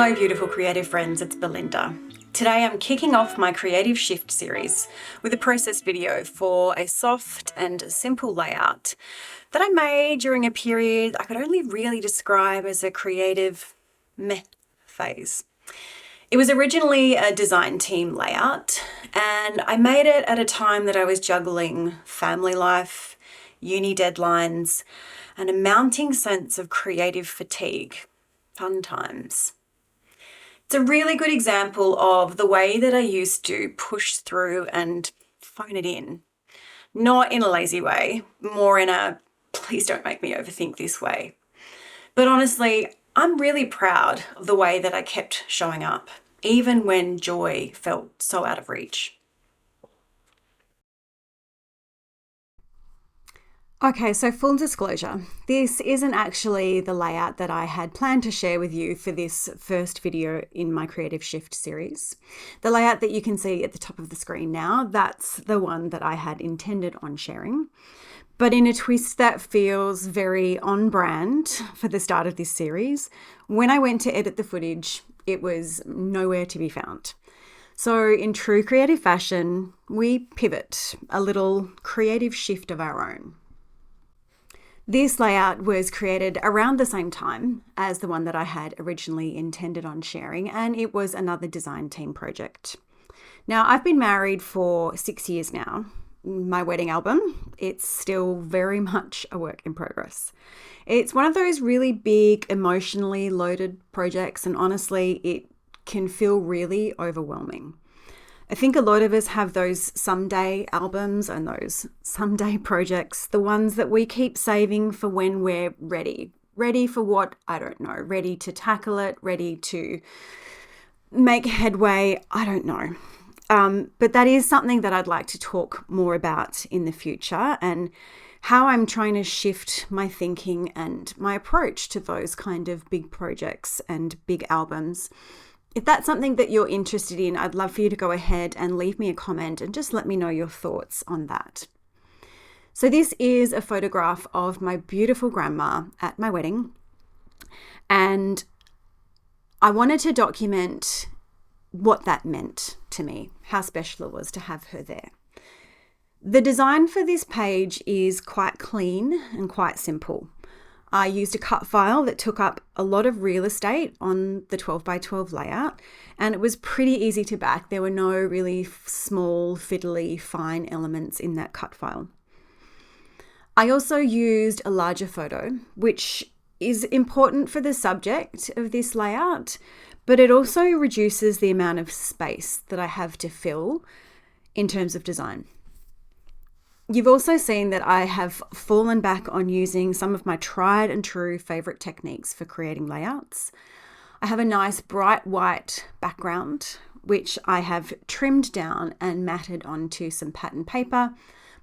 Hello beautiful creative friends, it's Belinda. Today I'm kicking off my Creative Shift series with a process video for a soft and simple layout that I made during a period I could only really describe as a creative meh phase. It was originally a design team layout, and I made it at a time that I was juggling family life, uni deadlines, and a mounting sense of creative fatigue. Fun times. It's a really good example of the way that I used to push through and phone it in. Not in a lazy way, more in a please don't make me overthink this way. But honestly, I'm really proud of the way that I kept showing up, even when joy felt so out of reach. Okay, so full disclosure, this isn't actually the layout that I had planned to share with you for this first video in my Creative Shift series. The layout that you can see at the top of the screen now, that's the one that I had intended on sharing. But in a twist that feels very on brand for the start of this series, when I went to edit the footage, it was nowhere to be found. So in true creative fashion, we pivot, a little creative shift of our own. This layout was created around the same time as the one that I had originally intended on sharing, and it was another design team project. Now, I've been married for 6 years now. My wedding album, it's still very much a work in progress. It's one of those really big, emotionally loaded projects, and honestly, it can feel really overwhelming. I think a lot of us have those someday albums and those someday projects, the ones that we keep saving for when we're ready. Ready for what? I don't know. Ready to tackle it, ready to make headway. I don't know. But that is something that I'd like to talk more about in the future, and how I'm trying to shift my thinking and my approach to those kind of big projects and big albums. If that's something that you're interested in, I'd love for you to go ahead and leave me a comment and just let me know your thoughts on that. So this is a photograph of my beautiful grandma at my wedding, and I wanted to document what that meant to me, how special it was to have her there. The design for this page is quite clean and quite simple. I used a cut file that took up a lot of real estate on the 12x12 layout, and it was pretty easy to back. There were no really small, fiddly, fine elements in that cut file. I also used a larger photo, which is important for the subject of this layout, but it also reduces the amount of space that I have to fill in terms of design. You've also seen that I have fallen back on using some of my tried and true favorite techniques for creating layouts. I have a nice bright white background, which I have trimmed down and matted onto some pattern paper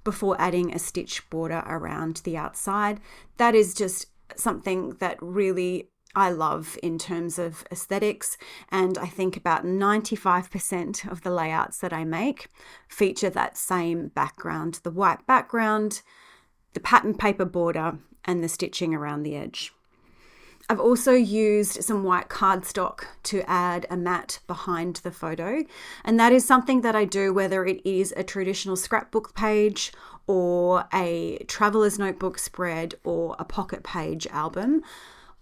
before adding a stitch border around the outside. That is just something that really I love in terms of aesthetics, and I think about 95% of the layouts that I make feature that same background, the white background, the pattern paper border, and the stitching around the edge. I've also used some white cardstock to add a mat behind the photo, and that is something that I do whether it is a traditional scrapbook page or a traveler's notebook spread or a pocket page album.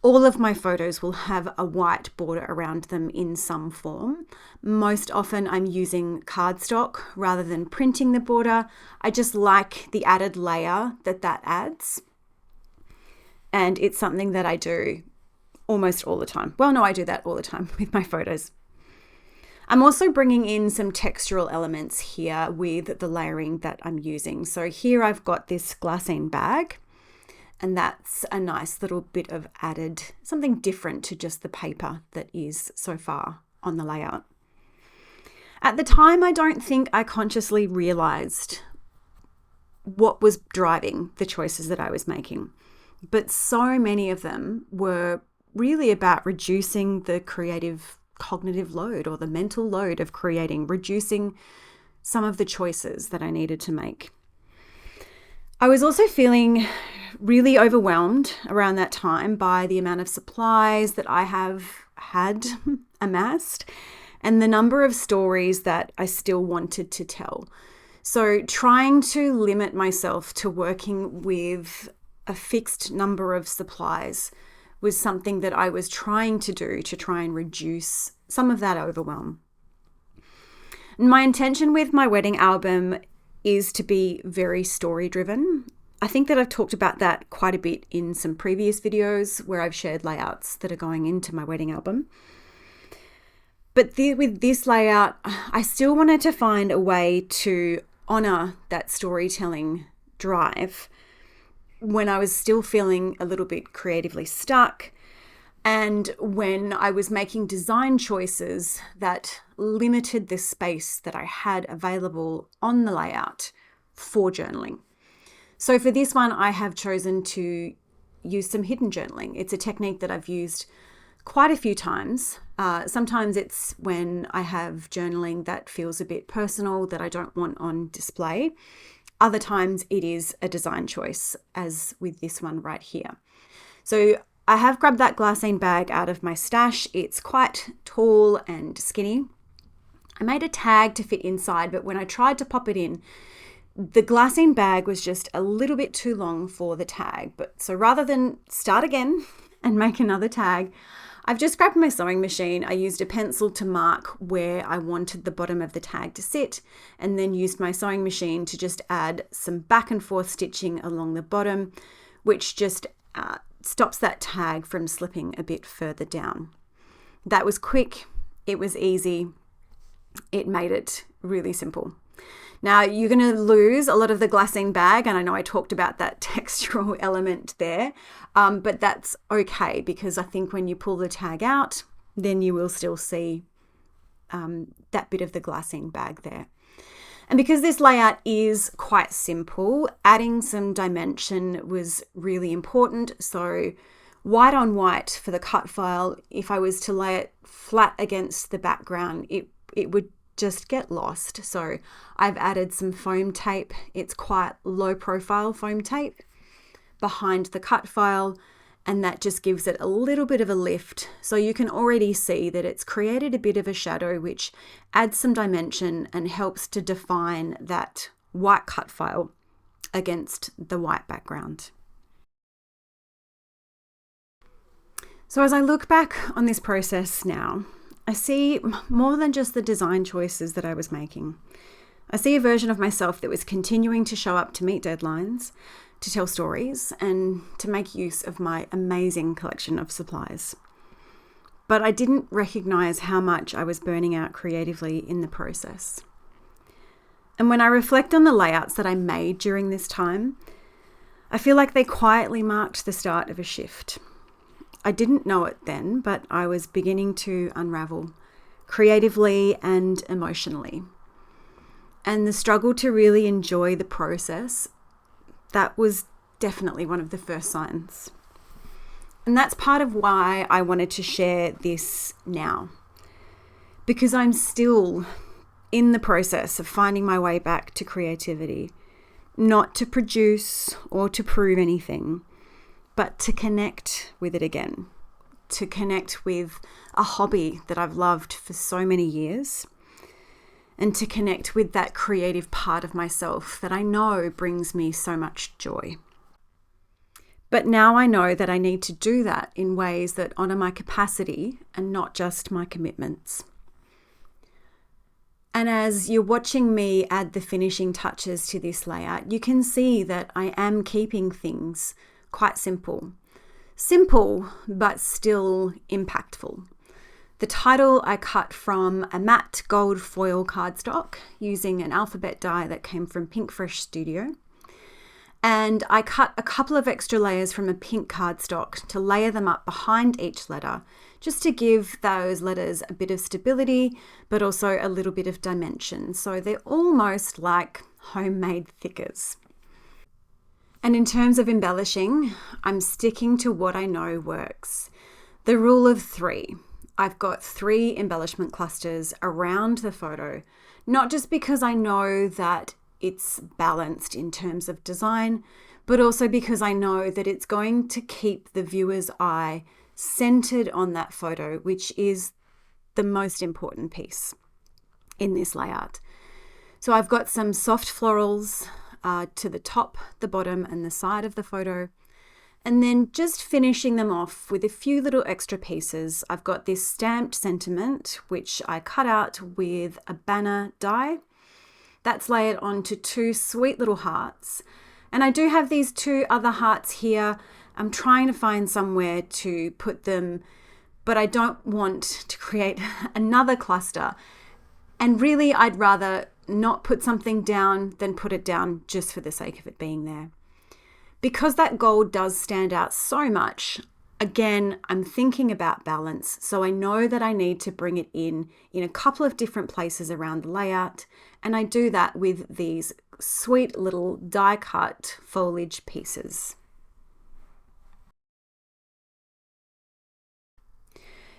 All of my photos will have a white border around them in some form. Most often I'm using cardstock rather than printing the border. I just like the added layer that adds. And it's something that I do almost all the time. Well, no, I do that all the time with my photos. I'm also bringing in some textural elements here with the layering that I'm using. So here I've got this glassine bag, and that's a nice little bit of added, something different to just the paper that is so far on the layout. At the time, I don't think I consciously realized what was driving the choices that I was making, but so many of them were really about reducing the creative cognitive load or the mental load of creating, reducing some of the choices that I needed to make. I was also feeling really overwhelmed around that time by the amount of supplies that I have had amassed and the number of stories that I still wanted to tell. So trying to limit myself to working with a fixed number of supplies was something that I was trying to do to try and reduce some of that overwhelm. And my intention with my wedding album is to be very story driven. I think that I've talked about that quite a bit in some previous videos where I've shared layouts that are going into my wedding album. But with this layout, I still wanted to find a way to honor that storytelling drive when I was still feeling a little bit creatively stuck and when I was making design choices that limited the space that I had available on the layout for journaling. So for this one, I have chosen to use some hidden journaling. It's a technique that I've used quite a few times. Sometimes it's when I have journaling that feels a bit personal that I don't want on display. Other times it is a design choice, as with this one right here. So I have grabbed that glassine bag out of my stash. It's quite tall and skinny. I made a tag to fit inside, but when I tried to pop it in, the glassine bag was just a little bit too long for the tag. So rather than start again and make another tag, I've just grabbed my sewing machine. I used a pencil to mark where I wanted the bottom of the tag to sit, and then used my sewing machine to just add some back and forth stitching along the bottom, which just stops that tag from slipping a bit further down. That was quick. It was easy. It made it really simple. Now you're going to lose a lot of the glassine bag, and I know I talked about that textural element there, but that's okay because I think when you pull the tag out, then you will still see that bit of the glassine bag there. And because this layout is quite simple, adding some dimension was really important. So white on white for the cut file, if I was to lay it flat against the background, it would just get lost. So I've added some foam tape. It's quite low profile foam tape behind the cut file, and that just gives it a little bit of a lift. So you can already see that it's created a bit of a shadow, which adds some dimension and helps to define that white cut file against the white background. So as I look back on this process now, I see more than just the design choices that I was making. I see a version of myself that was continuing to show up to meet deadlines, to tell stories, and to make use of my amazing collection of supplies. But I didn't recognize how much I was burning out creatively in the process. And when I reflect on the layouts that I made during this time, I feel like they quietly marked the start of a shift. I didn't know it then, but I was beginning to unravel creatively and emotionally. And the struggle to really enjoy the process, that was definitely one of the first signs. And that's part of why I wanted to share this now, because I'm still in the process of finding my way back to creativity, not to produce or to prove anything, but to connect with it again, to connect with a hobby that I've loved for so many years, and to connect with that creative part of myself that I know brings me so much joy. But now I know that I need to do that in ways that honor my capacity and not just my commitments. And as you're watching me add the finishing touches to this layout, you can see that I am keeping things quite simple. Simple, but still impactful. The title I cut from a matte gold foil cardstock using an alphabet die that came from Pink Fresh Studio. And I cut a couple of extra layers from a pink cardstock to layer them up behind each letter, just to give those letters a bit of stability, but also a little bit of dimension. So they're almost like homemade thickers. And in terms of embellishing, I'm sticking to what I know works. The rule of 3. I've got 3 embellishment clusters around the photo, not just because I know that it's balanced in terms of design, but also because I know that it's going to keep the viewer's eye centered on that photo, which is the most important piece in this layout. So I've got some soft florals to the top, the bottom, and the side of the photo. And then just finishing them off with a few little extra pieces. I've got this stamped sentiment, which I cut out with a banner die. That's layered onto 2 sweet little hearts. And I do have these 2 other hearts here. I'm trying to find somewhere to put them, but I don't want to create another cluster. And really, I'd rather not put something down than put it down just for the sake of it being there. Because that gold does stand out so much, again, I'm thinking about balance. So I know that I need to bring it in a couple of different places around the layout. And I do that with these sweet little die cut foliage pieces.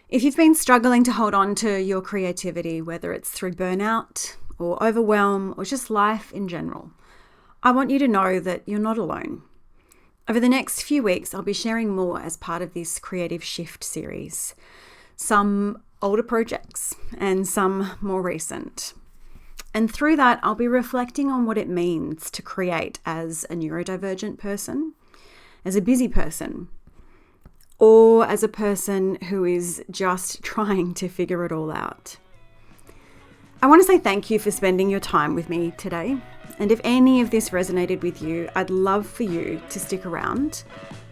If you've been struggling to hold on to your creativity, whether it's through burnout or overwhelm or just life in general, I want you to know that you're not alone. Over the next few weeks, I'll be sharing more as part of this Creative Shift series. Some older projects and some more recent. And through that, I'll be reflecting on what it means to create as a neurodivergent person, as a busy person, or as a person who is just trying to figure it all out. I want to say thank you for spending your time with me today. And if any of this resonated with you, I'd love for you to stick around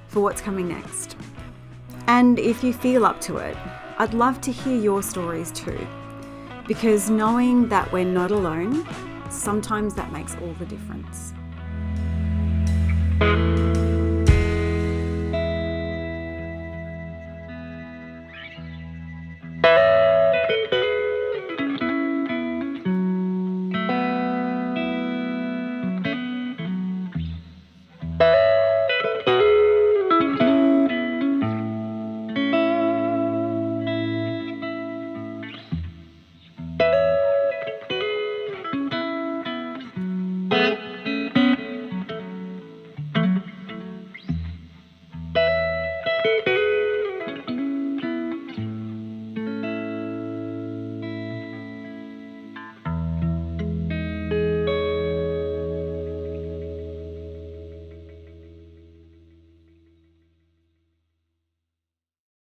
for what's coming next. And if you feel up to it, I'd love to hear your stories too. Because knowing that we're not alone, sometimes that makes all the difference.